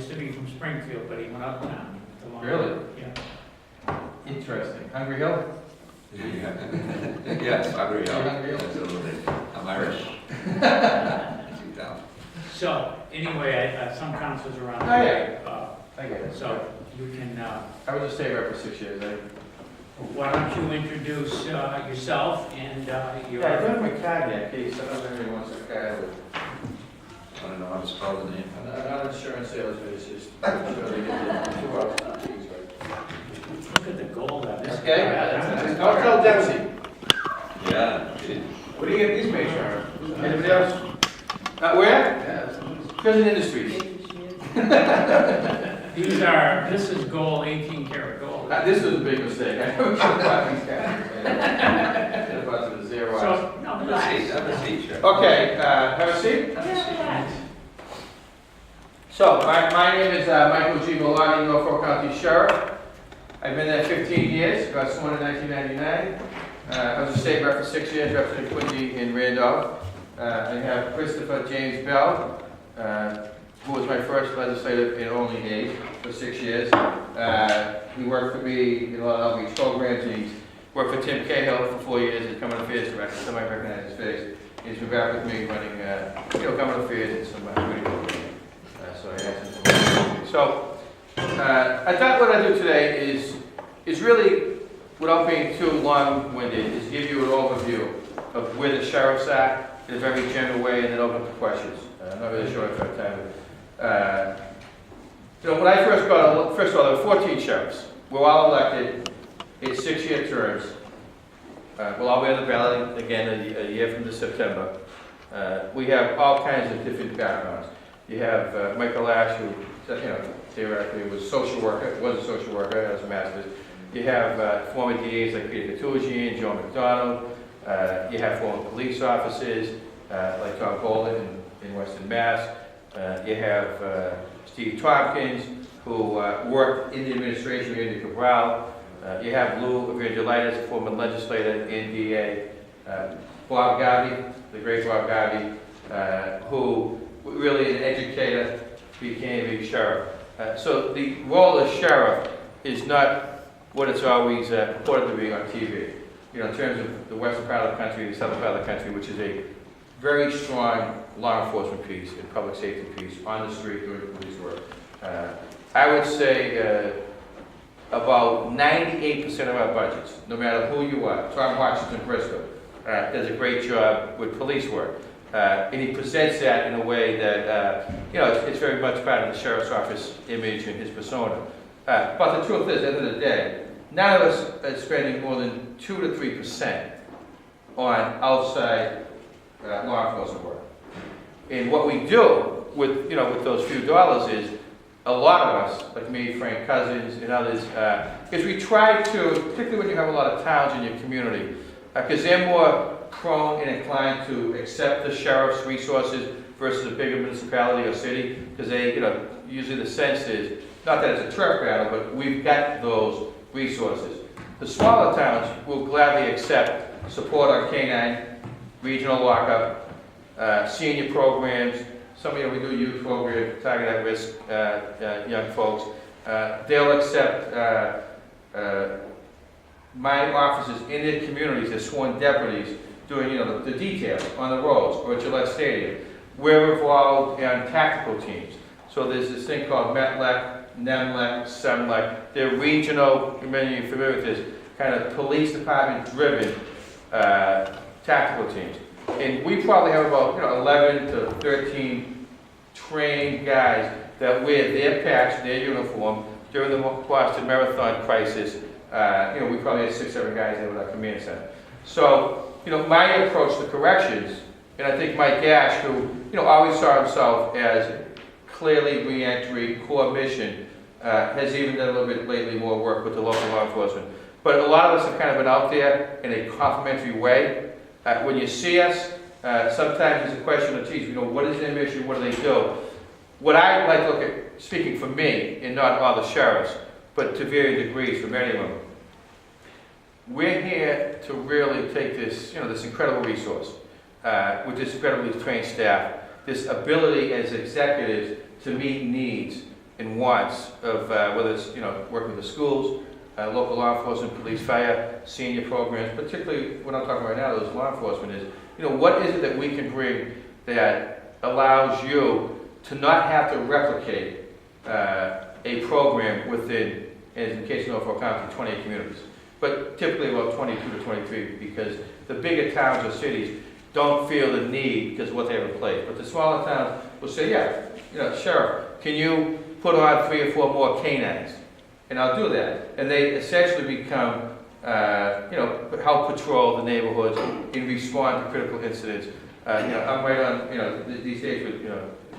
used to be from Springfield, but he went uptown. Really? Yeah. Interesting. Hungry Hill? Yes, I'm You're Hungry Hill? absolutely. I'm Irish. 2000. So, anyway, some councils around. Oh, yeah. I get it. So, you can, I was a state rep for 6 years. why don't you introduce yourself and your... Yeah, I don't have my card yet, in case somebody wants a card. I don't know how to spell the name. I'm not an insurance sales, but it's just, I'm sure they get the 2 hours not to use, right? Look at the gold on this. Okay, Yeah, I'll tell Dempsey. Yeah. What do you get these made, Sharon? Anybody else? Where? Yeah, Prison Industries. This is gold, 18 karat gold. This was a big mistake. I never should have bought these guys. Should have bought the zero hours. So, no, Have relax. a seat, have a seat, sure. Okay, have a seat. Have a seat. Relax. So, my name is Michael G. Beliotti, Norfolk County Sheriff. I've been there 15 years, got sworn in 1999. I was a state rep for 6 years, representing Quincy and Randolph. I have Christopher James Bell, who was my first legislative and only aide for 6 years. He worked for me in a lot of outreach programs. He worked for Tim Cahill for 4 years as Government Affairs Director. Somebody recognize his face. He's been back with me running, Government Affairs and some community programs. So I asked him. So I thought what I do today is really, without being too long-winded, is give you an overview of where the sheriffs are in a very general way, and then open up to questions. I'm not really sure if I have time. When I first got, first of all, there were 14 sheriffs. We're all elected in 6-year terms. We'll all be on the ballot again a year from this September. We have all kinds of different backgrounds. You have Michael Ash, who, theoretically was a social worker, has a master's. You have former DAs like Peter Catugian, Joe McDonald. You have former police officers like Tom Bolin in Western Mass. You have Steve Tompkins, who worked in the administration, Andy Cabral. You have Lou Evangelitis, a former legislator and DA. Bob Garvey, the great Bob Garvey, who really an educator, became a sheriff. So the role of sheriff is not what it's always purported to be on TV. In terms of the western part of the country, the southern part of the country, which is a very strong law enforcement piece and public safety piece on the street doing police work. I would say about 98% of our budgets, no matter who you are, Tom Washington Bristol does a great job with police work. And he presents that in a way that, it's very much part of the sheriff's office image and his persona. But the truth is, at the end of the day, none of us are spending more than 2 to 3% on outside law enforcement work. And what we do with those few dollars is, a lot of us, like me, Frank Cousins, and others, is we try to, particularly when you have a lot of towns in your community, because they're more prone and inclined to accept the sheriff's resources versus a bigger municipality or city, because they, usually the sense is, not that it's a turf battle, but we've got those resources. The smaller towns will gladly accept support on K-9, regional lockup, senior programs. Some we do youth programs, target at risk young folks. They'll accept my officers in their communities as sworn deputies doing the details on the roads or at Gillette Stadium. We're involved in tactical teams. So there's this thing called METLEC, NEMLEC, SEMLEC. They're regional, many of you are familiar with this, kind of police department driven tactical teams. And we probably have about 11 to 13 trained guys that wear their patch, their uniform during the Boston Marathon crisis. We probably had 6, 7 guys there with our command center. So, my approach to corrections, and I think Mike Ash, who always saw himself as clearly re-entry, core mission, has even done a little bit lately more work with the local law enforcement. But a lot of us have kind of been out there in a complimentary way. When you see us, sometimes it's a question of, geez, what is their mission, what do they do? What I like to look at, speaking for me, and not all the sheriffs, but to varying degrees for many of them, we're here to really take this, this incredible resource, with this incredibly trained staff, this ability as executives to meet needs and wants of whether it's, working with the schools, local law enforcement, police, fire, senior programs, particularly what I'm talking right now, those law enforcement is, what is it that we can bring that allows you to not have to replicate a program within, in the case of Norfolk County, 28 communities, but typically about 22 to 23, because the bigger towns or cities don't feel the need because of what they have in place. But the smaller towns will say, yeah, Sheriff, can you put on 3 or 4 more canines? And I'll do that. And they essentially become, help patrol the neighborhoods and respond to critical incidents. I'm right on, these days with,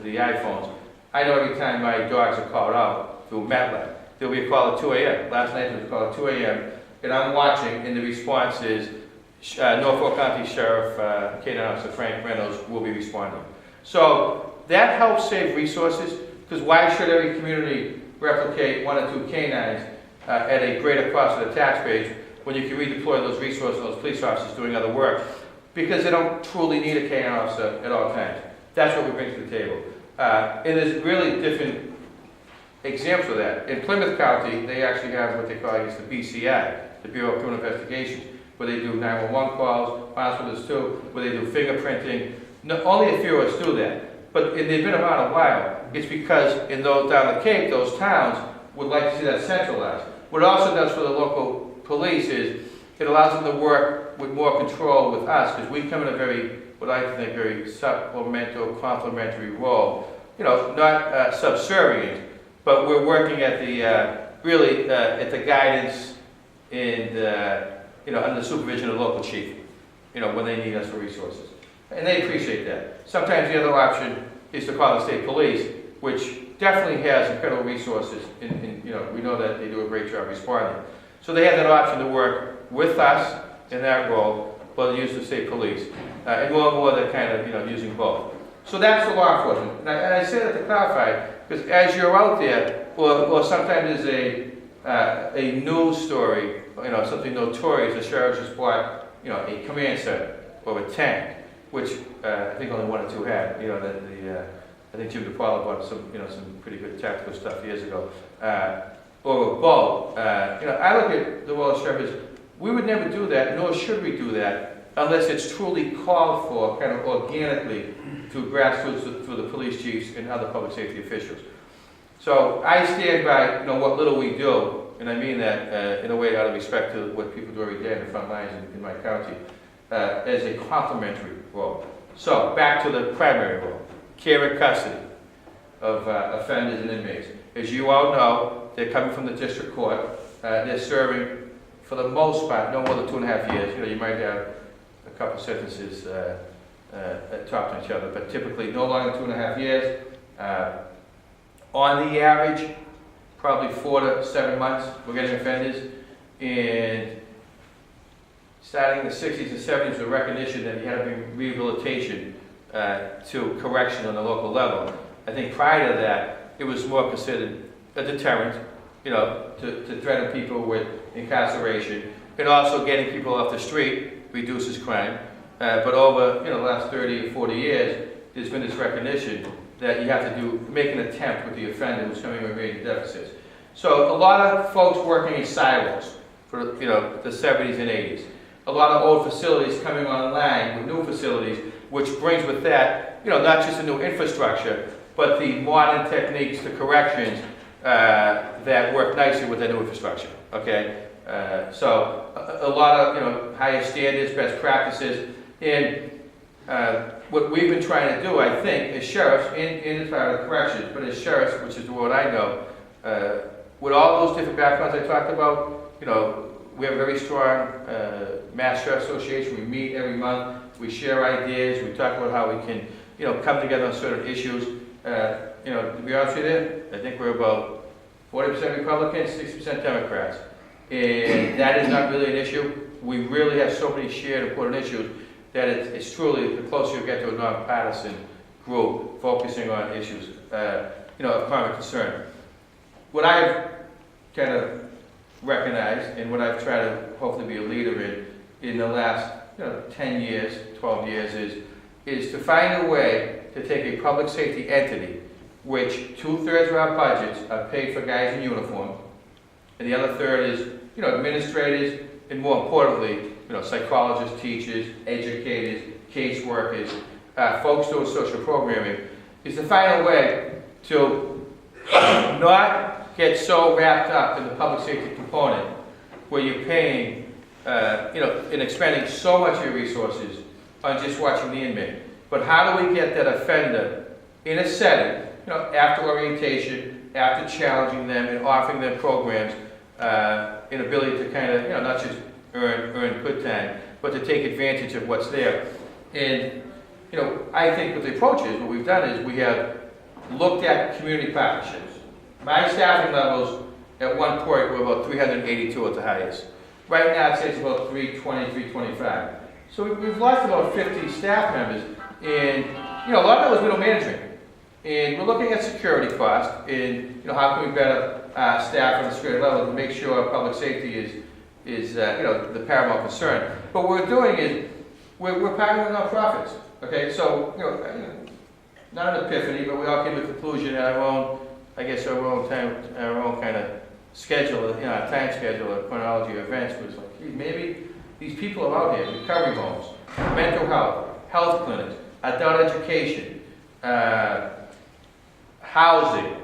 the iPhones. I know every time my dogs are called out through MetLife, there'll be a call at 2 a.m. Last night there was a call at 2 a.m. and I'm watching, and the response is, Norfolk County Sheriff, Canine Officer Frank Reynolds will be responding. So that helps save resources, because why should every community replicate 1 or 2 canines at a greater cost to the taxpayers when you can redeploy those resources, those police officers doing other work, because they don't truly need a canine officer at all times. That's what we bring to the table. And there's really different examples of that. In Plymouth County, they actually have what they call, the BCI, the Bureau of Criminal Investigations, where they do 911 calls, hospitals too, where they do fingerprinting. Only a few of us do that, but they've been around a while. It's because in those down the Cape, those towns would like to see that centralized. What it also does for the local police is it allows them to work with more control with us, because we come in a very, what I think, very supplemental, complementary role. Not subservient, but we're working at the really at the guidance and under the supervision of the local chief. When they need us for resources, and they appreciate that. Sometimes the other option is to call the state police, which definitely has incredible resources, and we know that they do a great job responding. So they have that option to work with us in that role, but they use the state police, and more they're kind of using both. So that's the law enforcement. And I say that to clarify, because as you're out there, or sometimes there's a news story, something notorious, the sheriff just bought, a command center or a tank, which I think only 1 or 2 had. I think Jim DePaulo bought some pretty good tactical stuff years ago, or a boat. I look at the role of sheriff as we would never do that, nor should we do that, unless it's truly called for, kind of organically, through grassroots, through the police chiefs and other public safety officials. So I stand by, what little we do, and I mean that in a way out of respect to what people do every day in the front lines in my county, as a complementary role. So back to the primary role, care and custody of offenders and inmates. As you all know, they're coming from the district court. They're serving, for the most part, no more than 2.5 years. You might have a couple sentences talk to each other, but typically no longer than 2.5 years. On the average, probably 4 to 7 months, we're getting offenders. And starting in the 60s and 70s, the recognition that you had to bring rehabilitation to correction on the local level. I think prior to that, it was more considered a deterrent, to threaten people with incarceration, and also getting people off the street reduces crime. But over the last 30 or 40 years, there's been this recognition that you have to make an attempt with the offender who's coming with major deficits. So a lot of folks working in silos for the 70s and 80s. A lot of old facilities coming online with new facilities, which brings with that, not just a new infrastructure, but the modern techniques to corrections that work nicely with the new infrastructure. Okay, so a lot of higher standards, best practices, and what we've been trying to do, I think, as sheriffs, in the part of corrections, but as sheriffs, which is the word I know, with all those different backgrounds I talked about, we have a very strong Mass Sheriff Association. We meet every month. We share ideas. We talk about how we can, come together on certain issues. To be honest with you, I think we're about 40% Republicans, 60% Democrats. And that is not really an issue. We really have so many shared important issues that it's truly, the closer you get to a nonpartisan group focusing on issues, of common concern. What I've kind of recognized, and what I've tried to hopefully be a leader in the last 10 years, 12 years, is to find a way to take a public safety entity which 2/3 of our budgets are paid for guys in uniform, and the other third is, administrators, and more importantly, psychologists, teachers, educators, caseworkers, folks doing social programming, is to find a way to not get so wrapped up in the public safety component where you're paying, and expending so much of your resources on just watching the inmate. But how do we get that offender in a setting, after orientation, after challenging them and offering them programs, an ability to kind of, not just earn good time, but to take advantage of what's there. And, I think with the approach is, what we've done is we have looked at community partnerships. My staffing levels at one point were about 382 at the highest. Right now it's about 320, 325. So we've lost about 50 staff members, and a lot of that was middle management. And we're looking at security costs, and how can we better staff on the security level to make sure public safety is the paramount concern. But what we're doing is we're partnering with nonprofits. Okay, so not an epiphany, but we all came to the conclusion at our own time, our own kind of schedule, our time schedule, our chronology of events was like, geez, maybe these people are out here, recovery homes, mental health, health clinics, adult education, housing.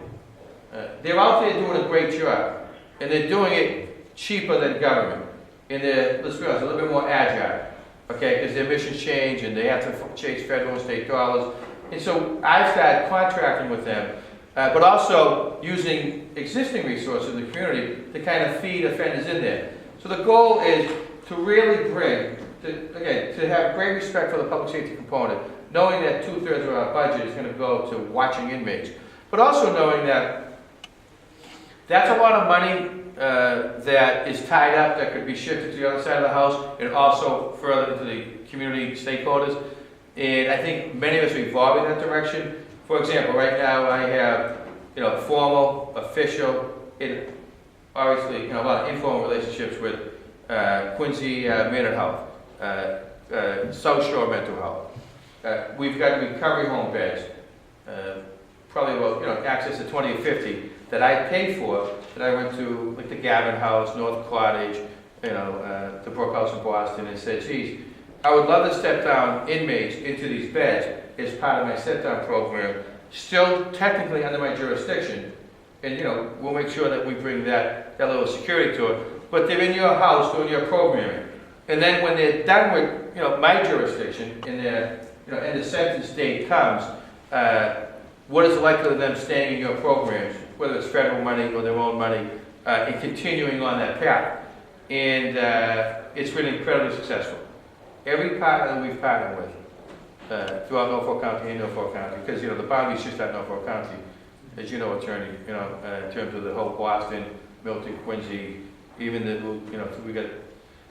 They're out there doing a great job, and they're doing it cheaper than government. And they're, let's be honest, a little bit more agile, okay, because their missions change and they have to chase federal and state dollars. And so I've started contracting with them, but also using existing resources in the community to kind of feed offenders in there. So the goal is to really bring, to have great respect for the public safety component, knowing that 2/3 of our budget is going to go to watching inmates, but also knowing that that's a lot of money that is tied up that could be shifted to the other side of the house and also further into the community stakeholders. And I think many of us are evolving in that direction. For example, right now I have, formal, official, and obviously, a lot of informal relationships with Quincy Mental Health, South Shore Mental Health. We've got recovery home beds, probably about, access to 20 or 50 that I paid for, that I went to, like the Gavin House, North Cottage, the Brook House in Boston, and said, geez, I would love to step down inmates into these beds as part of my step-down program, still technically under my jurisdiction, and we'll make sure that we bring that level of security to it, but they're in your house doing your programming. And then when they're done with, my jurisdiction, and and the sentence date comes, what is the likelihood of them staying in your programs, whether it's federal money or their own money, and continuing on that path? And it's been incredibly successful. Every partner that we've partnered with, throughout Norfolk County and Norfolk County, because the boundary's just at Norfolk County, as you know, attorney, in terms of the whole Boston, Milton, Quincy, even we got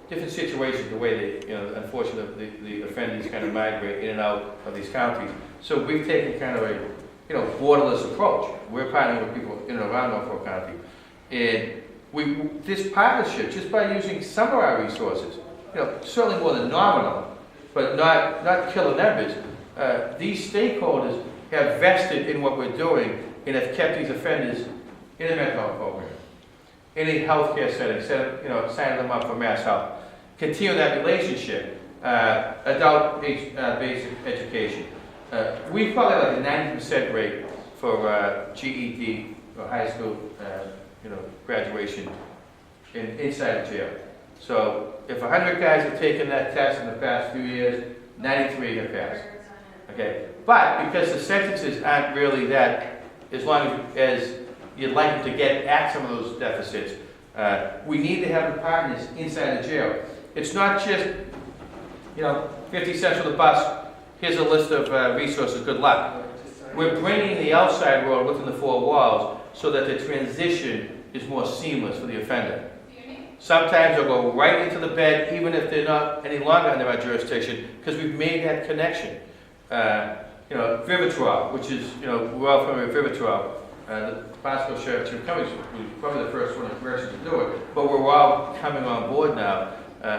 different situations, the way they, unfortunately, the offenders kind of migrate in and out of these counties. So we've taken kind of a, borderless approach. We're partnering with people in and around Norfolk County. And this partnership, just by using some of our resources, certainly more than nominal, but not killer numbers, these stakeholders have vested in what we're doing and have kept these offenders in a mental health program, in a healthcare setting, signing them up for mass health. Continue that relationship, adult basic education. We probably have like a 90% rate for GED or high school, graduation inside the jail. So if 100 guys have taken that test in the past few years, 93 have passed. Okay, but because the sentences aren't really that, as long as you'd like them to get at some of those deficits, we need to have the partners inside the jail. It's not just, 50 cents for the bus, here's a list of resources, good luck. We're bringing the outside world within the four walls so that the transition is more seamless for the offender. Sometimes they'll go right into the bed, even if they're not any longer under our jurisdiction, because we've made that connection. Vivitrol, which is, we're all familiar with Vivitrol. The Bosco Sheriff, Jim Cummings, was probably the first one in commercial to do it, but we're all coming on board now,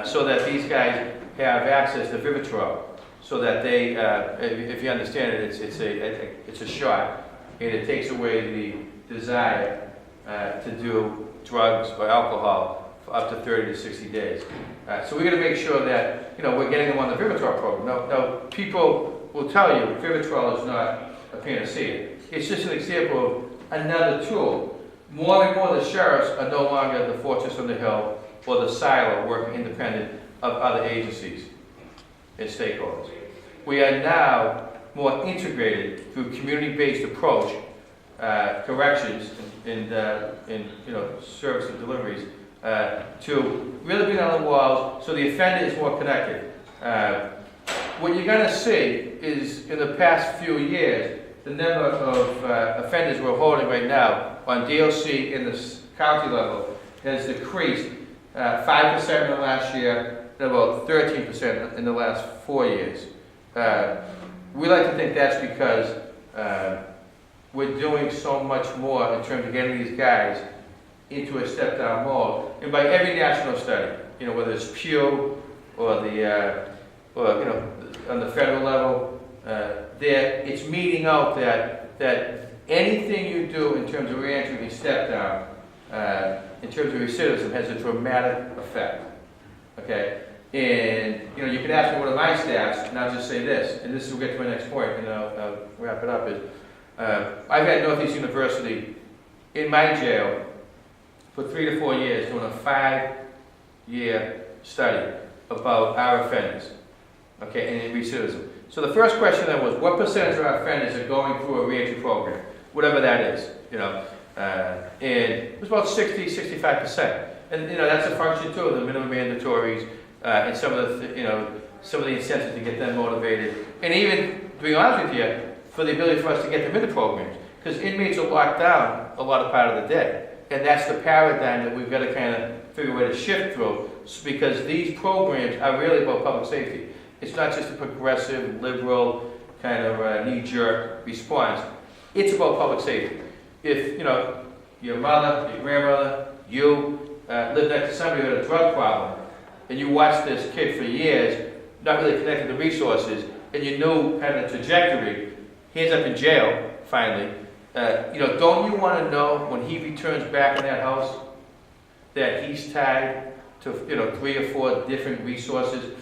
so that these guys have access to Vivitrol, so that they, if you understand it, it's a shot, and it takes away the desire to do drugs or alcohol for up to 30 to 60 days. So we're going to make sure that, we're getting them on the Vivitrol program. Now, people will tell you Vivitrol is not a panacea. It's just an example of another tool. More and more the sheriffs are no longer the fortress on the hill or the silo working independent of other agencies and stakeholders. We are now more integrated through community-based approach, corrections and service and deliveries to really be on the walls so the offender is more connected. What you're going to see is in the past few years, the number of offenders we're holding right now on DOC in the county level has decreased 5% in the last year and about 13% in the last 4 years. We like to think that's because we're doing so much more in terms of getting these guys into a step-down mode. And by every national study, whether it's Pew or on the federal level, it's meeting out that anything you do in terms of reentry and step-down, in terms of recidivism, has a dramatic effect. Okay? And, you can ask me what are my stats, and I'll just say this, and this will get to my next point, and I'll wrap it up, is I've had Northeast University in my jail for 3 to 4 years doing a 5-year study about our offenders, okay, and recidivism. So the first question then was, what percentage of our offenders are going through a reentry program, whatever that is, and it was about 60-65%. And, that's a function too of the minimum mandatories, and some of the incentives to get them motivated, and even, to be honest with you, for the ability for us to get them into programs, because inmates are locked down a lot of part of the day, and that's the paradigm that we've got to kind of figure a way to shift through, because these programs are really about public safety. It's not just a progressive, liberal kind of knee-jerk response. It's about public safety. If your mother, your grandmother, you live next to somebody who had a drug problem, and you watched this kid for years, not really connected to resources, and you knew kind of the trajectory, he ends up in jail, finally. Don't you want to know when he returns back in that house that he's tied to, 3 or 4 different resources?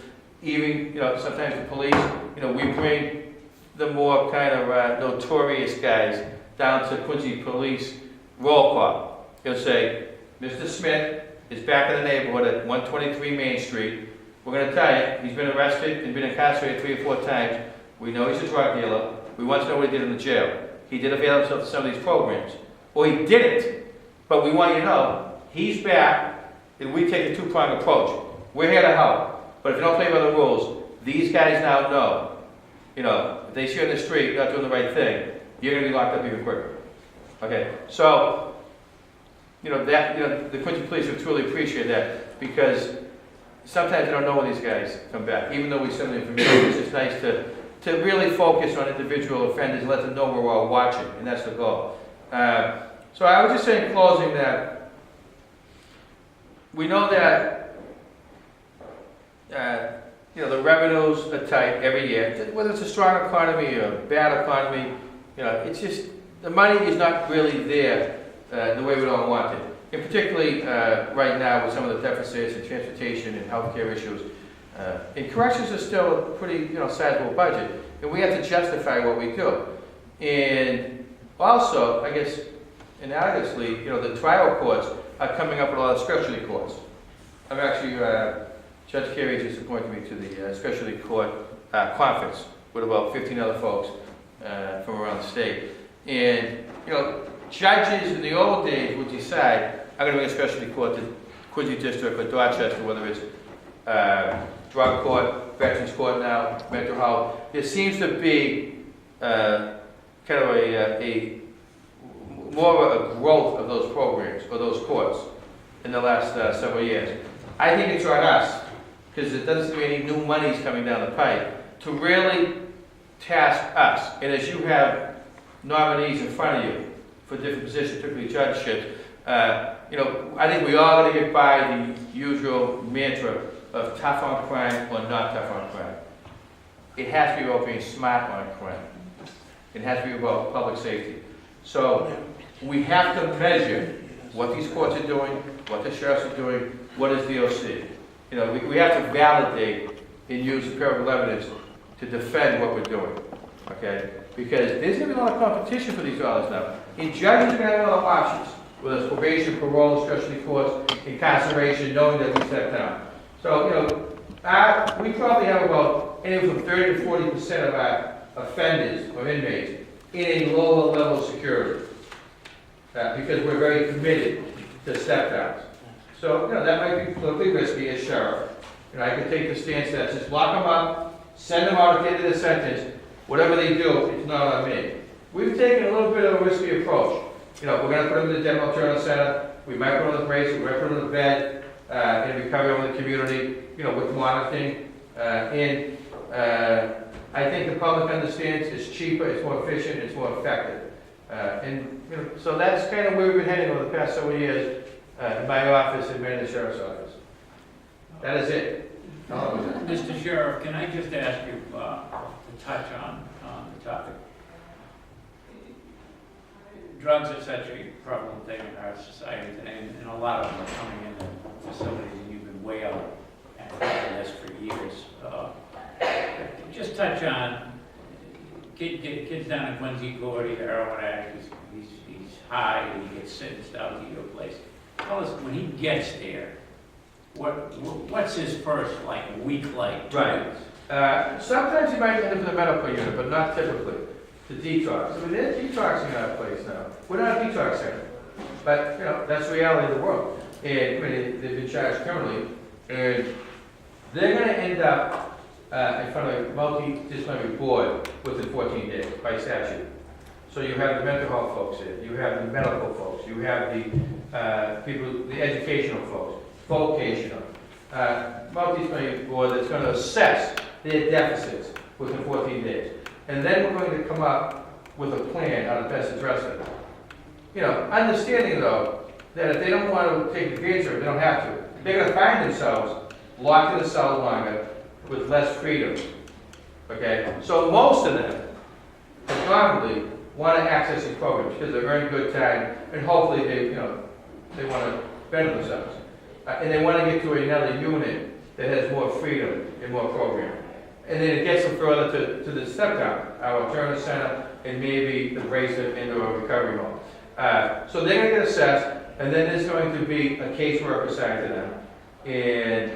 Even, sometimes the police, we bring the more kind of notorious guys down to Quincy Police roll call. He'll say, Mr. Smith is back in the neighborhood at 123 Main Street. We're going to tell you, he's been arrested and been incarcerated 3 or 4 times. We know he's a drug dealer. We want to know what he did in the jail. He did avail himself to some of these programs. Or he didn't, but we want you to know, he's back, and we take a 2-pronged approach. We're here to help, but if you don't play by the rules, these guys now know, if they see you on the street not doing the right thing, you're going to be locked up even quicker. Okay, so, the Quincy Police would truly appreciate that, because sometimes they don't know when these guys come back, even though we send them information. It's just nice to really focus on individual offenders and let them know we're all watching, and that's the goal. So I would just say in closing that we know that the revenues are tight every year, whether it's a strong economy or a bad economy. It's just the money is not really there the way we don't want it, and particularly right now with some of the deficits in transportation and healthcare issues. And corrections are still a pretty, sizable budget, and we have to justify what we do. And also, I guess, analogously, the trial courts are coming up with a lot of specialty courts. I'm actually, Judge Carey just appointed me to the specialty court conference with about 15 other folks from around the state. And, judges in the old days would decide, I'm going to bring a specialty court to Quincy District or Dorchester, whether it's drug court, veterans court now, mental health. There seems to be kind of a more of a growth of those programs or those courts in the last several years. I think it's on us, because it doesn't seem to be any new monies coming down the pipe, to really task us. And as you have nominees in front of you for different positions, particularly judgeships, I think we all got to get by the usual mantra of tough on crime or not tough on crime. It has to be about being smart on crime. It has to be about public safety. So we have to measure what these courts are doing, what the sheriffs are doing, what is VOC. You know, we have to validate and use empirical evidence to defend what we're doing, okay? Because there's gonna be a lot of competition for these dollars now. And judges are gonna have a lot of options, whether it's probation, parole, specialty courts, incarceration, knowing that we step down. So, you know, we probably have about anywhere from 30 to 40% of our offenders or inmates in a lower level of security. Because we're very committed to step downs. So, you know, that might be politically risky as sheriff. You know, I could take the stance that just lock them up, send them out at the end of their sentence, whatever they do, it's not on me. We've taken a little bit of a risky approach. You know, we're gonna put them in the Dental Alternative Center, we might put them on the brace, we might put them in the bed, in recovery over the community, you know, with monitoring. I think the public understands it's cheaper, it's more efficient, it's more effective. And, you know, so that's kind of where we've been heading over the past several years, in my office and in the sheriff's office. That is it. Mr. Sheriff, can I just ask you to touch on the topic? Drugs are such a prevalent thing in our society today, and a lot of them are coming into facilities, and you've been way out and this for years. Just touch on kids down in Quincy Court, he's a heroin addict, he's high, he gets sentenced out to your place. Tell us, when he gets there, what's his first week like? Right. Sometimes you might end up in the medical unit, but not typically. The detox. I mean, they're detoxing our place now. We're not a detox center, but you know that's the reality of the world. And I mean, they've been charged criminally, and they're going to end up in front of a multidisciplinary board within 14 days by statute. So you have the mental health folks here, you have the medical folks, you have the people, the educational folks, vocational, multidisciplinary board that's going to assess their deficits within 14 days. And then we're going to come up with a plan how to best address it. You know, understanding though, that if they don't want to take advantage of it, they don't have to. They're going to find themselves locked in a cell longer with less freedom. Okay? So most of them, predominantly, want to access these programs because they're earning good time and hopefully they want to better themselves. And they want to get to another unit that has more freedom and more programming. And then it gets them further to the step down, our alternative center, and maybe the bracelet into a recovery home. So they're going to get assessed, and then there's going to be a caseworker assigned to them, and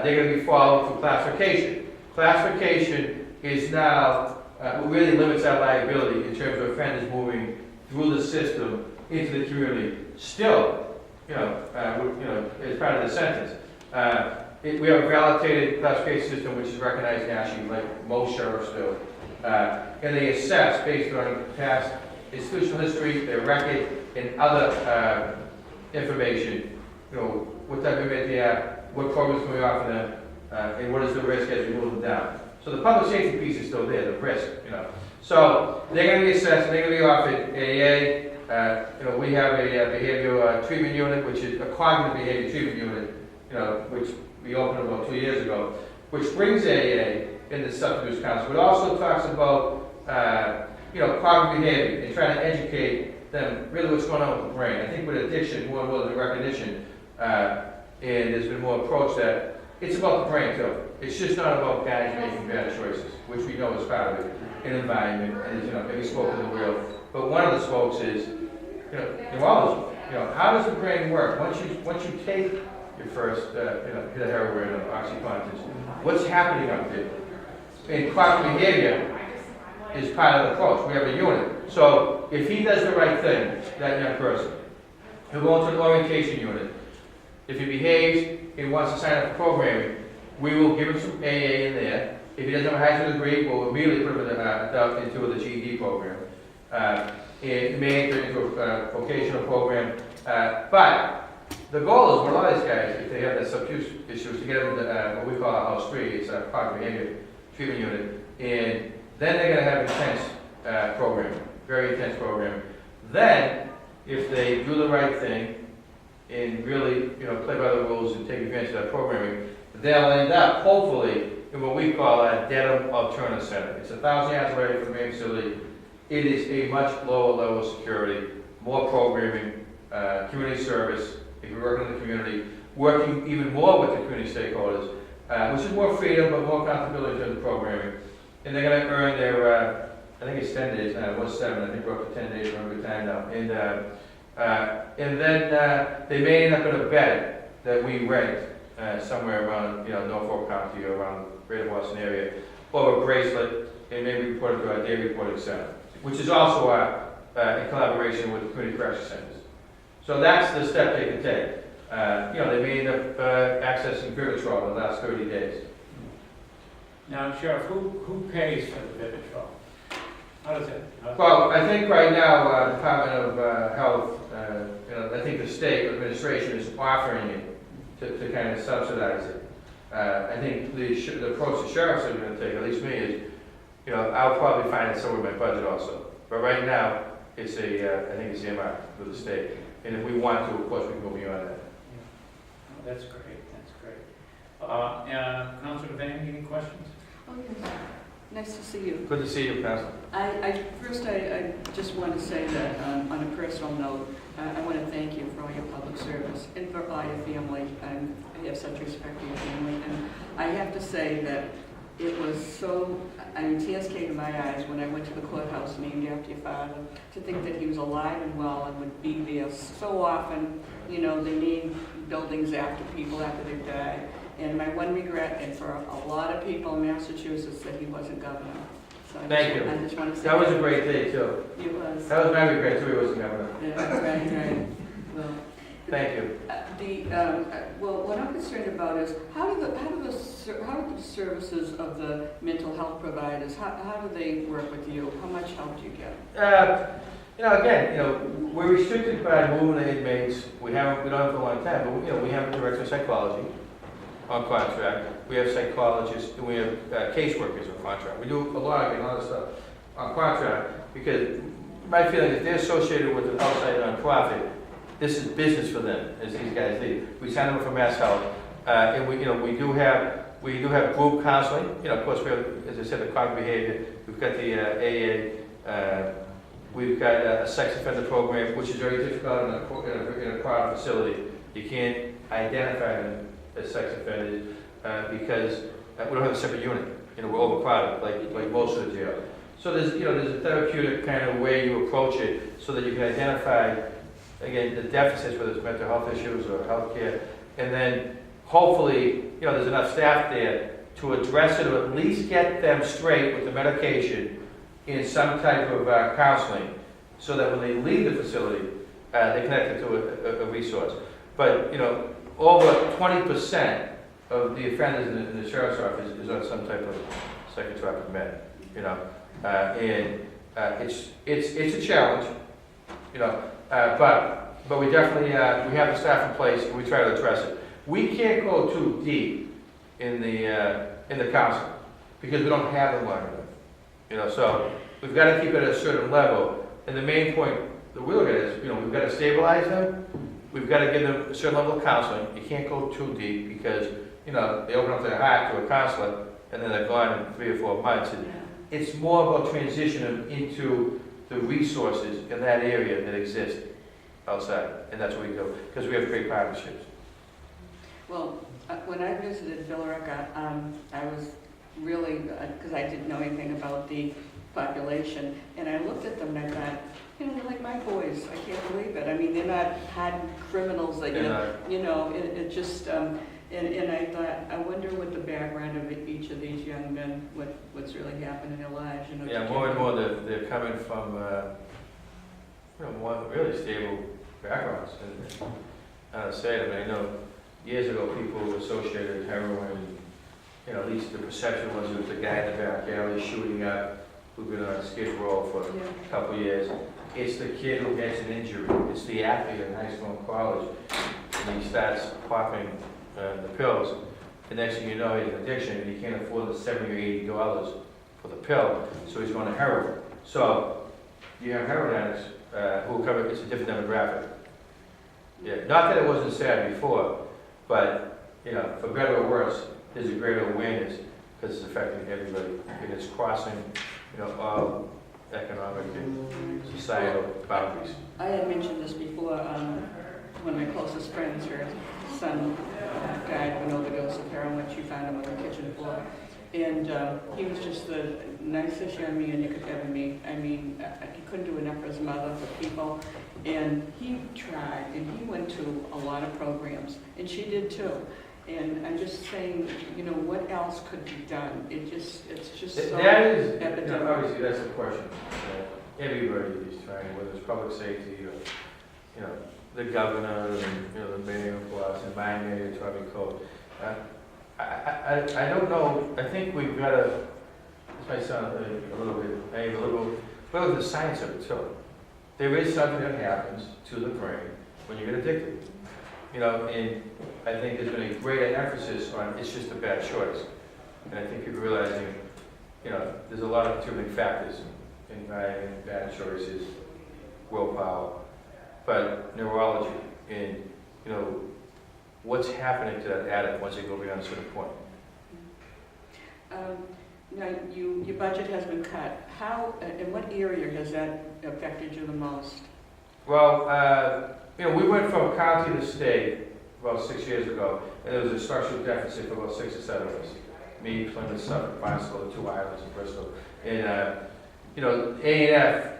they're going to be followed through classification. Classification is now really limits our liability in terms of offenders moving through the system into the community. Still, as part of the sentence. We have a validated classification system which is recognized nationally, like most sheriffs do. And they assess based on past institutional history, their record, and other information. You know, what type of inmate they have, what programs can we offer them, and what is the risk as we move them down. So the public safety piece is still there, the risk, you know. So they're going to be assessed, and they're going to be offered AA. We have a behavioral treatment unit, which is a cognitive behavior treatment unit, which we opened about 2 years ago, which brings AA into substance abuse counseling. But also talks about, cognitive behavior and trying to educate them really what's going on with the brain. I think with addiction, more and more than recognition, and there's been more approach that it's about the brain too. It's just not about guys making bad choices, which we know is part of it, in environment, and every spoke is a wheel. But one of the spokes is, how does the brain work? Once you take your first, hit of heroin or OxyContin, what's happening up there? And cognitive behavior is part of the approach. We have a unit. So if he does the right thing, that young person, he'll go into an orientation unit. If he behaves and wants to sign up for programming, we will give him some AA in there. If he doesn't have a high school degree, we'll immediately put him into the GED program. It may enter into a vocational program. But the goal is for a lot of these guys, if they have that substance issues, to get them into what we call a house 3, it's a cognitive behavior treatment unit. And then they're going to have intense program, very intense program. Then, if they do the right thing and really, play by the rules and take advantage of that programming, they'll end up, hopefully, in what we call a Dedham Alternative Center. It's 1,000 yards away from the main facility. it is a much lower level of security, more programming, community service, if you're working in the community, working even more with the community stakeholders, which is more freedom, but more accountability to the programming. And they're gonna earn their, I think it's 10 days now, it was 7, I think we're up to 10 days, we're on good time now. And then they may end up in a bed that we rent somewhere around, Norfolk County or around Greater Boston area, or a bracelet, and maybe report it to our day reporting center, which is also in collaboration with community correction centers. So that's the step they can take. They may end up accessing Vivitrol in the last 30 days. Now, Sheriff, who pays for the Vivitrol? How does it? Well, I think right now, Department of Health, I think the state administration is offering it to kind of subsidize it. I think the approach the sheriffs are going to take, at least me, is, I'll probably find it somewhere in my budget also. But right now, it's I think it's earmarked with the state. And if we want to, of course, we can go beyond that. Oh, that's great, that's great. Councilor Devane, any questions? Oh, yes. Nice to see you. Good to see you, Counsel. First, I just want to say that on a personal note, I want to thank you for all your public service and for all your family. I have such respect for your family. And I have to say that it was so, tears came to my eyes when I went to the courthouse named after your father, to think that he was alive and well and would be there so often. They name buildings after people after they've died. And my one regret, and for a lot of people in Massachusetts, that he wasn't governor. So Thank you. I just want to say That was a great day, too. It was. That was my regret, too, he wasn't governor. Yeah, right. Well, Thank you. what I'm concerned about is how do the services of the mental health providers, how do they work with you? How much help do you get? We're restricted by moving the inmates. We don't have for a long time, but we have a director of psychology on contract. We have psychologists, and we have caseworkers on contract. We do a lot of stuff on contract because my feeling is they're associated with an outside nonprofit. This is business for them, as these guys do. We sign them for Mass Health, and we do have group counseling. Of course, we have, as I said, the cognitive behavior. We've got the AA. We've got a sex offender program, which is very difficult in a crowded facility. You can't identify them as sex offenders because we don't have a separate unit. We're overcrowded, like most of the jails. So there's a therapeutic kind of way you approach it, so that you can identify, again, the deficits, whether it's mental health issues or healthcare, and then hopefully, there's enough staff there to address it, or at least get them straight with the medication in some type of counseling, so that when they leave the facility, they connect it to a resource. But, over 20% of the offenders in the sheriff's office is on some type of psychotropic med, and it's a challenge, but we definitely, we have the staff in place, and we try to address it. We can't go too deep in the council, because we don't have them long enough, so we've got to keep it at a certain level, and the main point that we look at is, we've got to stabilize them, we've got to give them a certain level of counseling. You can't go too deep, because, they open up their heart to a counselor, and then they're gone in 3 or 4 months, and it's more about transitioning them into the resources in that area that exist outside, and that's what we do, because we have great partnerships. Well, when I visited Billerica, I was really, because I didn't know anything about the population, and I looked at them and I thought, they're like my boys. I can't believe it. I mean, they're not hardened criminals that, it just, and I thought, I wonder what the background of each of these young men, what's really happened in their lives, Yeah, more and more they're coming from, more really stable backgrounds. And I say it, I know years ago people were associated with heroin, at least the perception was it was the guy in the back alley shooting up, who'd been on a skid row for a couple of years. It's the kid who gets an injury. It's the athlete in high school and college, and he starts popping the pills. The next thing you know, he has an addiction, and he can't afford the $70 or $80 for the pill, so he's going to heroin. So you have heroin addicts who cover. It's a different demographic. Yeah, not that it wasn't sad before, but for better or worse, there's a greater awareness because it's affecting everybody, and it's crossing, all economic and societal boundaries. I had mentioned this before, one of my closest friends, her son died of an overdose of heroin. She found him on the kitchen floor. And he was just the nicest young man you could ever meet. I mean, he couldn't do enough for his mother, for people. And he tried, and he went to a lot of programs, and she did too. And I'm just saying, you know, what else could be done? It's just so That is, epidemic. obviously, that's the question. Everybody is trying, whether it's public safety or, you know, the governor, and, you know, the mayor of Boston, my mayor, Toby Code. I don't know, I think we've got to, this might sound a little bit, maybe a little of the science of it too. There is something that happens to the brain when you get addicted. You know, and I think there's been a greater emphasis on it's just a bad choice. And I think you're realizing, you know, there's a lot of contributing factors, environment, bad choices, willpower, but neurology and, you know, what's happening to that addict once they go beyond a certain point. Now, your budget has been cut. How, in what area has that affected you the most? Well, you know, we went from county to state about 6 years ago, and there was a structural deficit for about 6 or 7 of us. Me, Plymouth, Suffolk, Barnstable, the 2 islands, and Bristol. And, you know, A&F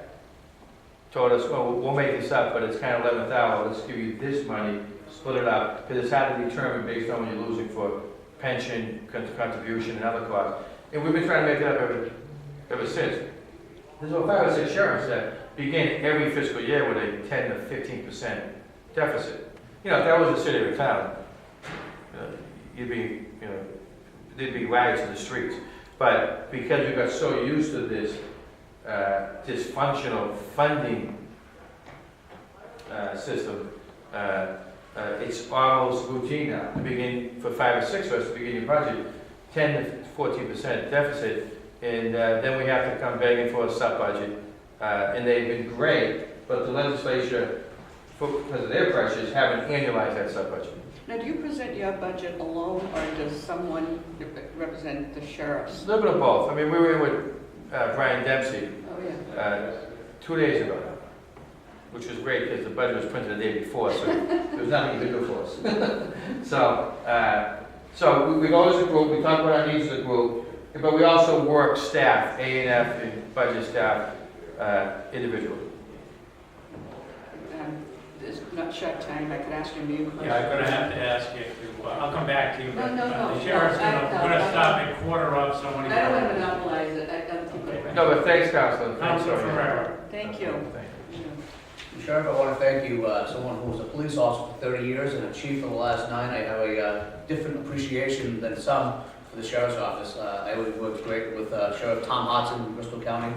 told us, well, we'll make this up, but it's kind of 11th hour. Let's give you this money, split it up, because it's hard to determine based on what you're losing for pension, contribution, and other costs. And we've been trying to make it up ever since. There's about 5 or 6 sheriffs that begin every fiscal year with a 10 to 15% deficit. You know, if that was a city or town, you'd be, you know, there'd be riots in the streets. But because we got so used to this dysfunctional funding system, it's almost routine now. To begin, for 5 or 6 of us to begin your budget, 10 to 14% deficit, and then we have to come begging for a sub-budget. And they've been great, but the legislature, because of their pressures, haven't annualized that sub-budget. Now, do you present your budget alone, or does someone represent the sheriffs? A little bit of both. I mean, we were in with Brian Dempsey Oh, yeah. 2 days ago, which was great because the budget was printed the day before, so there was nothing you could do for us. So we go as a group, we talk about our needs as a group, but we also work staff, A&F and budget staff, individually. It's not short time, I could ask you a new question. Yeah, I'm gonna have to ask you to, I'll come back to you, but No, the sheriff's no, gonna stop at 1:15, so when I don't want to monopolize it, I'll keep it. No, but thanks, Counsel. Counsel Ferrera. Thank you. Sheriff, I want to thank you, someone who was a police officer for 30 years and a chief for the last 9. I have a different appreciation than some for the sheriff's office. I would work great with Sheriff Tom Hodson in Bristol County.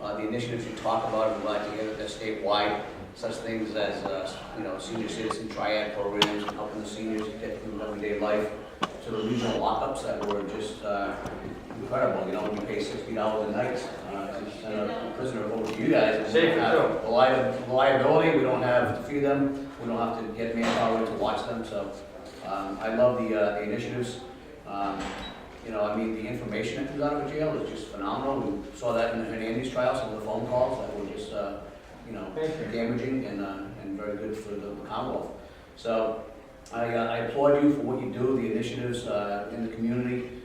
The initiatives you talk about, I'm glad to hear that they're statewide. Such things as, you know, senior citizen triad programs and helping the seniors get through everyday life. To the regional lockups that were just incredible. You know, we pay $60 a night to send a prisoner over to you guys. Safe, too. Reliability, we don't have to feed them, we don't have to get manpower in to watch them, so I love the initiatives. You know, I mean, the information that comes out of a jail is just phenomenal. We saw that in the Hernandez trial, some of the phone calls that were just, you know, damaging and very good for the Commonwealth. So I applaud you for what you do, the initiatives in the community,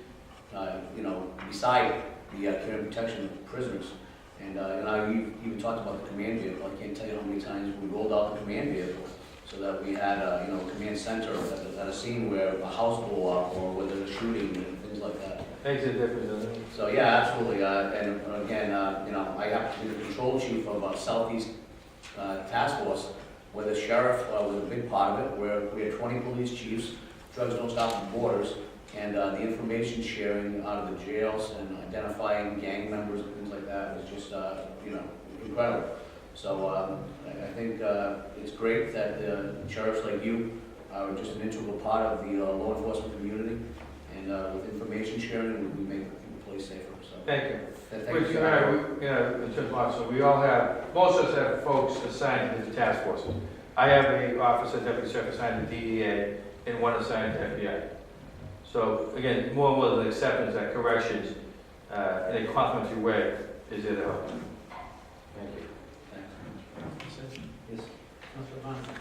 you know, beside the care and protection of prisoners. And you know, you even talked about the command vehicle. I can't tell you how many times we rolled out the command vehicle so that we had you know, a command center at a scene where a house blew up or where there's a shooting and things like that. Makes a difference, doesn't it? So yeah, absolutely. And again, you know, I happen to be the control chief of Southeast Task Force, where the sheriff was a big part of it, where we had 20 police chiefs. Drugs don't stop at the borders, and the information sharing out of the jails and identifying gang members and things like that was just, you know, incredible. So I think it's great that sheriffs like you are just an integral part of the law enforcement community, and with information sharing, we make the place safer. So Thank you. thank Which, you. you know, in terms of officers, we all have, most of us have folks assigned to the task forces. I have an officer, deputy sheriff assigned to DEA, and one assigned to FBI. So again, more and more the acceptance that corrections in a complimentary way is there to help.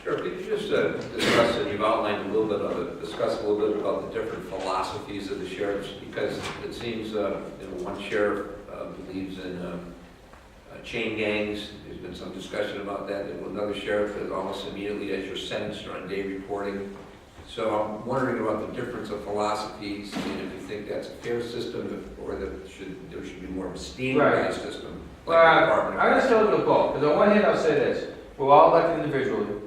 Sure, could you just discuss, and you've outlined a little bit of it, discuss a little bit about the different philosophies of the sheriffs, because it seems, one sheriff believes in chain gangs. There's been some discussion about that. And another sheriff is almost immediately as you're sentenced or on day reporting. So I'm wondering about the difference of philosophies, and if you think that's a fair system, or that there should be more of a standardized system. Like the Department of I'm going to say a little bit of both, because on one hand I'll say this, we're all elected individually,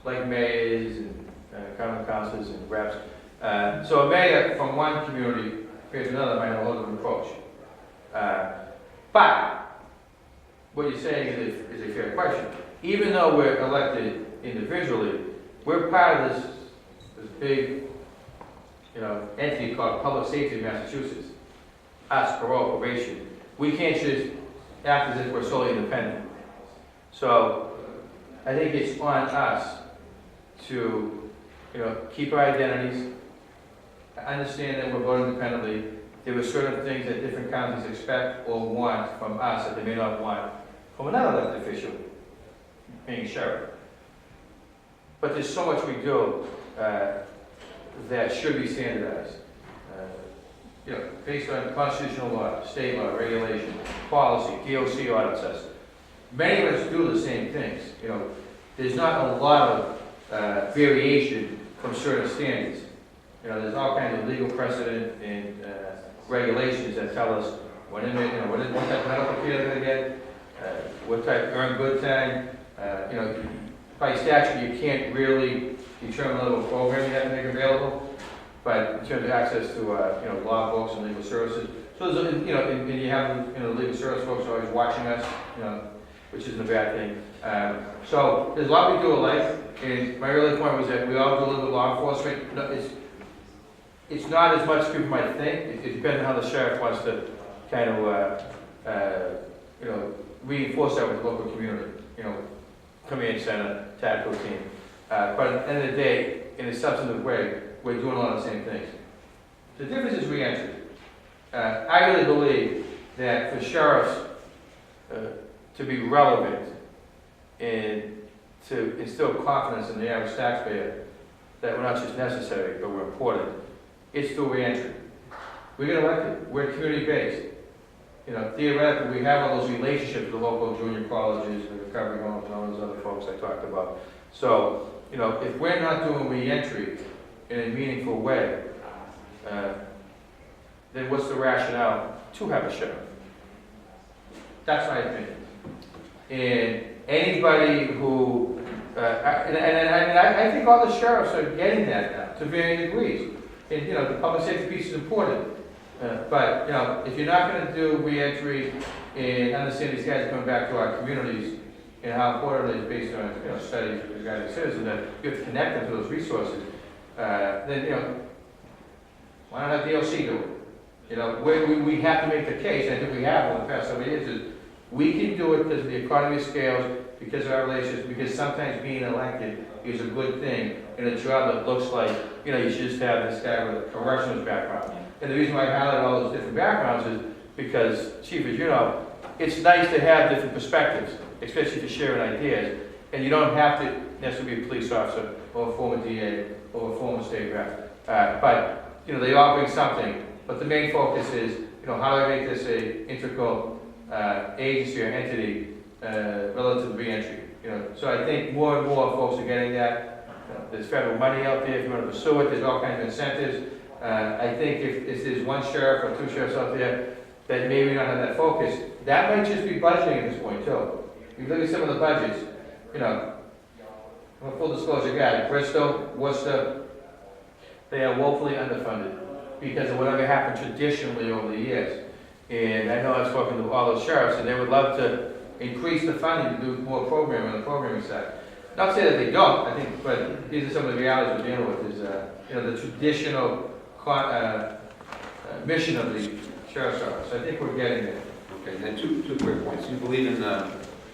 like mayors and county councils and reps. So a mayor from one community compared to another might have a little different approach. But what you're saying is a fair question. Even though we're elected individually, we're part of this big, entity called Public Safety in Massachusetts. Us, parole, probation. We can't just act as if we're solely independent. So I think it's on us to, keep our identities, understand that we're voting independently. There were certain things that different counties expect or want from us that they may not want from another elected official, being sheriff. But there's so much we do that should be standardized. Based on constitutional law, state law, regulation, policy, DOC audits us. Many of us do the same things. There's not a lot of variation from certain standards. There's all kinds of legal precedent and regulations that tell us what type of medical care they're going to get, what type of earned good time. By statute, you can't really determine the level of program you have to make available, but in terms of access to law books and legal services. So there's, and you have legal service folks always watching us, which isn't a bad thing. So there's a lot we do alike, and my earlier point was that we all do a little bit of law enforcement. It's not as much as people might think. It depends on how the sheriff wants to kind of, reinforce that with the local community. Command center, tactical team. But at the end of the day, in a substantive way, we're doing a lot of the same things. The difference is re-entry. I really believe that for sheriffs to be relevant and to instill confidence in the average taxpayer that we're not just necessary, but we're important, it's through re-entry. We get elected. We're community-based. Theoretically, we have all those relationships with the local junior colleges, the recovery homes, and all those other folks I talked about. So, if we're not doing re-entry in a meaningful way, then what's the rationale to have a sheriff? That's my opinion. And anybody who, I think all the sheriffs are getting that now, to varying degrees. And, the public safety piece is important. But, if you're not going to do re-entry and understand these guys are coming back to our communities and how important it is based on, studies regarding citizens, that you have to connect them to those resources, then, why not have DOC do it? We have to make the case, and I think we have over the past several years, is we can do it because of the economy of scales, because of our relationships, because sometimes being elected is a good thing in a job that looks like, you should just have this guy with a corrections background. And the reason why I highlight all those different backgrounds is because, Chief, as you know, it's nice to have different perspectives, especially for sharing ideas. And you don't have to necessarily be a police officer or a former DA or a former state rep. But, they all bring something. But the main focus is, how do I make this a integral agency or entity relative to re-entry? So I think more and more folks are getting that. There's federal money out there if you want to pursue it. There's all kinds of incentives. I think if there's one sheriff or two sheriffs out there that maybe not have that focus, that might just be budgeting at this point too. You look at some of the budgets, full disclosure guy, Bristol, Worcester, they are woefully underfunded because of whatever happened traditionally over the years. And I know I've spoken to all those sheriffs and they would love to increase the funding to do more programming on the programming side. Not to say that they don't, I think, but these are some of the realities we're dealing with is, the traditional mission of the sheriff's office. I think we're getting there. Okay, then two quick points. You believe in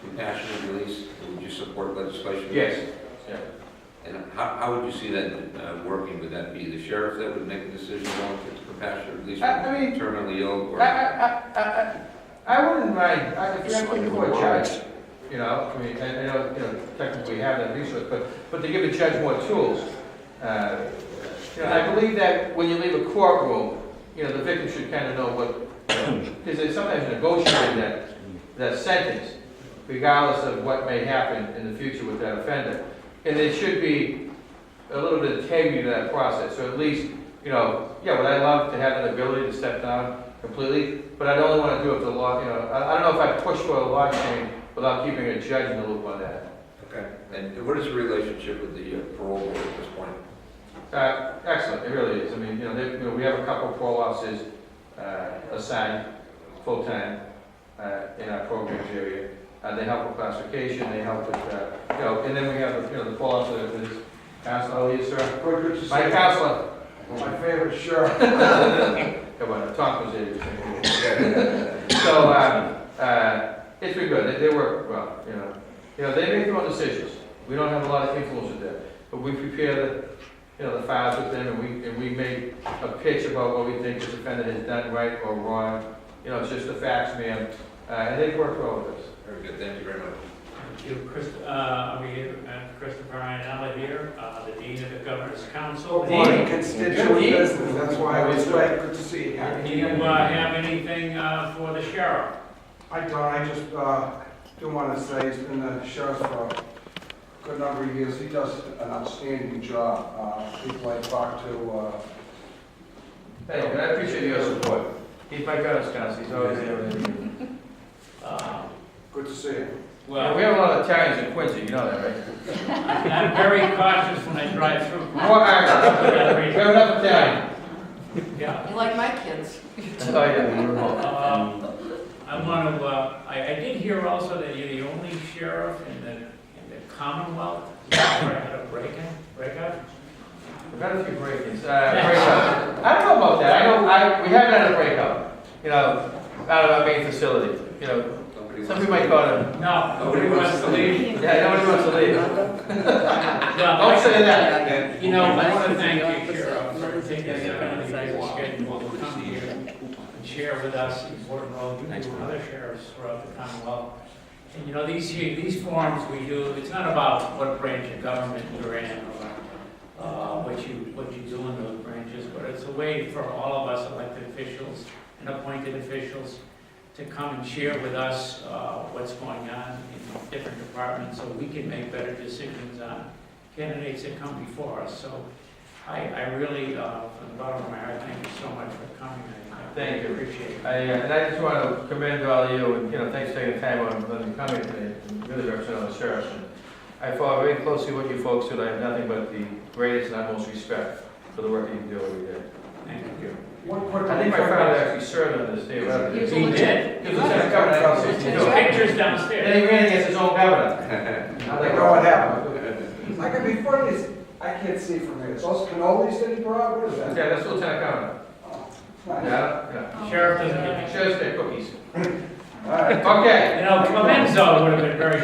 compassionate release? Would you support legislation? Yes. Yeah. And how would you see that working? Would that be the sheriff that would make a decision relative to compassionate release? I mean, terminally ill? Or... I wouldn't mind, if you're asking for a judge, you know, I mean, I know, you know, technically we have that resource, but to give the judge more tools. You know, I believe that when you leave a courtroom, you know, the victim should kind of know what, because they sometimes negotiate that sentence, regardless of what may happen in the future with that offender. And there should be a little bit of integrity to that process, so at least, you know, yeah, would I love to have an ability to step down completely, but I don't want to do it the law, you know, I don't know if I push for a law change without keeping a judge in the loop on that. Okay. And what is the relationship with the parole board at this point? Excellent, it really is. I mean, you know, we have a couple of parole officers assigned full-time in our programs area. They help with classification, they help with, you know, and then we have, you know, the parole officer that is Counsel. Oh, yes, sir. Good to see My you. counselor. My favorite shirt. Come on, Tom was there. So, it's been good. They work well, you know. You know, they make their own decisions. We don't have a lot of influence with them, but we prepare the, you know, the files with them, and we make a pitch about what we think this offender has done right or wrong. You know, it's just the facts, ma'am, and they work well with us. Very good, thank you very much. Thank you, Christopher Ryanella here, the Dean of the Governor's Council. Morning, constituent business, that's why I was late. Good to see you. Do you have anything for the sheriff? I don't, I just do want to say he's been the sheriff for a good number of years. He does an outstanding job. People I talk to, Thank you, and I appreciate your support. He's my guidance counselor, he's always there with me. good to see you. Yeah, we Well, have a lot of Italians in Quincy, you know that, right? I'm very cautious when I drive through. More Irish. We have enough Italian. Yeah. You like my kids? Oh, yeah. I want to, I did hear also that you're the only sheriff in the Commonwealth who ever had a breakout. We've had a few break-ins, breakouts. I don't know about that, we haven't had a breakout, you know, out of our main facility, you know. Some people might call it, No, nobody wants to leave. yeah, nobody wants to leave. Well, Don't say that. You know, I want to thank you, Sheriff, for taking the time to get schedule to come here and share with us the important role you do with other sheriffs throughout the Commonwealth. And you know, these forums we do, it's not about what branch of government you're in or what you do in those branches, but it's a way for all of us elected officials and appointed officials to come and share with us what's going on in different departments so we can make better decisions on candidates that come before us. So I really, from the bottom of my heart, thank you so much for coming. I Thank you. appreciate it. And I just want to commend all of you, and, you know, thanks for taking the time on letting me come here today, and really represent the sheriff. And I follow very closely what you folks do, and I have nothing but the greatest and utmost respect for the work that you do every day. Thank you. One quick I think my father actually served on the state rep. He was He did. He was lieutenant governor in There's 1962. pictures And downstairs. then he ran against his own governor. I know what happened. I can be funny, I can't see from here. Those cannolis that he brought, what is Yeah, that? that's lieutenant governor. Nice. Yeah, Sheriff doesn't get yeah. Sheriff's Day cookies. All right. Okay. You know, Clemenzo would have been very